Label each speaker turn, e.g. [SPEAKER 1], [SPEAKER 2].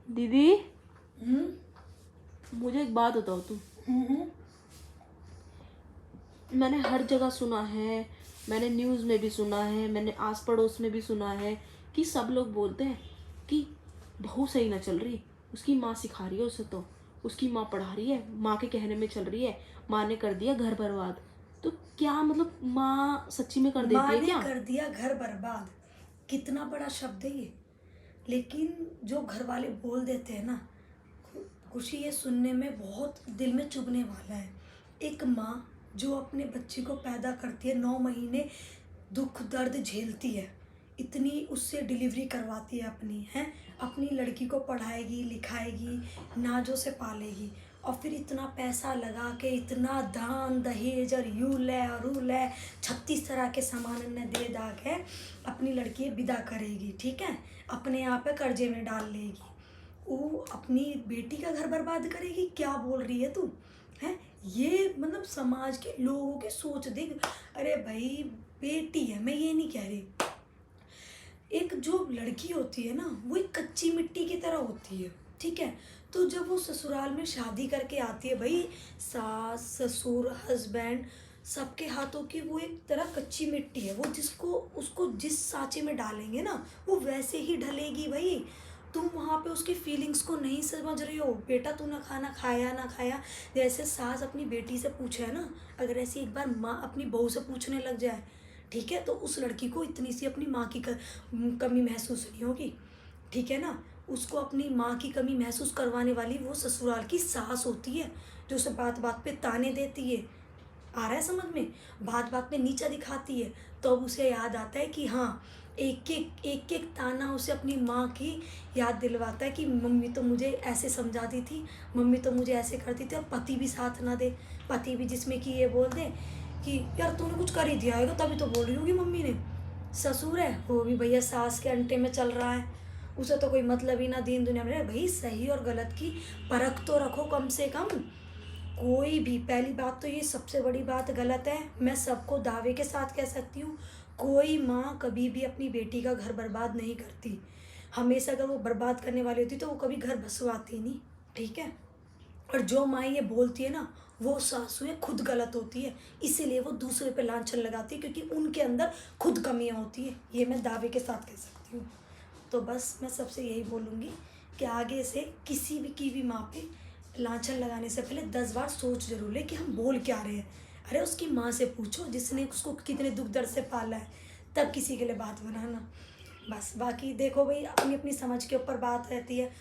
[SPEAKER 1] दीदी मुझे एक बात बताओ तुम। मैंने हर जगह सुना है, मैंने न्यूज़ में भी सुना है, मैंने आस पड़ोस में भी सुना है कि सब लोग बोलते हैं कि बहू सही ना चल रही, उसकी माँ सिखा रही है उसे, तो उसकी माँ पढ़ा रही है, माँ के कहने में चल रही है, माँ ने कर दिया घर बर्बाद। तो क्या मतलब माँ सच्ची में कर देती
[SPEAKER 2] माँ
[SPEAKER 1] है
[SPEAKER 2] ने
[SPEAKER 1] क्या?
[SPEAKER 2] कर दिया घर बर्बाद, कितना बड़ा शब्द है ये। लेकिन जो घर वाले बोल देते हैं ना, खुशी ये सुनने में बहुत दिल में चुभने वाला है। एक माँ जो अपने बच्चे को पैदा करती है, 9 महीने दुख दर्द झेलती है, इतनी उससे डिलीवरी करवाती है अपनी, है अपनी लड़की को पढ़ाएगी लिखाएगी, नाजों से पालेगी, और फिर इतना पैसा लगा के इतना दान दहेज और यूल है और रूल है, 36 तरह के सामान ने दे दा के अपनी लड़की विदा करेगी, ठीक है, अपने आप पे कर्जे में डाल लेगी, वो अपनी बेटी का घर बर्बाद करेगी। क्या बोल रही है तू? है ये मतलब समाज के लोगों की सोच देख। अरे भाई बेटी है, मैं ये नहीं कह रही, एक जो लड़की होती है ना वो एक कच्ची मिट्टी की तरह होती है, ठीक है। तो जब वो ससुराल में शादी करके आती है भाई, सास ससुर हस्बैंड सबके हाथों की वो एक तरह कच्ची मिट्टी है, वो जिसको उसको जिस सांचे में डालेंगे ना वो वैसे ही ढलेगी भाई। तुम वहाँ पे उसकी फीलिंग्स को नहीं समझ रहे हो। बेटा तू ना खाना खाया ना खाया, जैसे सास अपनी बेटी से पूछे है ना, अगर ऐसी एक बार माँ अपनी बहू से पूछने लग जाए, ठीक है, तो उस लड़की को इतनी सी अपनी माँ की कमी महसूस नहीं होगी, ठीक है ना। उसको अपनी माँ की कमी महसूस करवाने वाली वो ससुराल की सास होती है, जो उसे बात बात पे ताने देती है, आ रहा है समझ में, बात बात पे नीचा दिखाती है। तो अब उसे याद आता है कि हाँ, एक एक ताना उसे अपनी माँ की याद दिलवाता है कि मम्मी तो मुझे ऐसे समझाती थी, मम्मी तो मुझे ऐसे करती थी, और पति भी साथ ना दे, पति भी जिसमें कि ये बोल दे कि यार तूने कुछ कर ही दिया होगा तभी तो बोल रही होगी मम्मी ने। ससुर है वो भी भैया सास के अंटे में चल रहा है, उसे तो कोई मतलब ही ना दीन दुनिया में। भाई सही और गलत की परख तो रखो कम से कम। कोई भी, पहली बात तो ये सबसे बड़ी बात गलत है, मैं सबको दावे के साथ कह सकती हूँ, कोई माँ कभी भी अपनी बेटी का घर बर्बाद नहीं करती। हमेशा अगर वो बर्बाद करने वाली होती तो वो कभी घर बसवाती नहीं, ठीक है। और जो माँ ये बोलती है ना वो सासुएं खुद गलत होती है, इसीलिए वो दूसरे पे लांछन लगाती है, क्योंकि उनके अंदर खुद कमियाँ होती है, ये मैं दावे के साथ कह सकती हूँ। तो बस मैं सबसे यही बोलूँगी कि आगे से किसी भी की भी माँ पे लांछन लगाने से पहले 10 बार सोच जरूर ले कि हम बोल क्या रहे हैं। अरे उसकी माँ से पूछो जिसने उसको कितने दुख दर्द से पाला है, तब किसी के लिए बात बनाना। बस बाकी देखो भाई, अपनी अपनी समझ के ऊपर बात रहती है।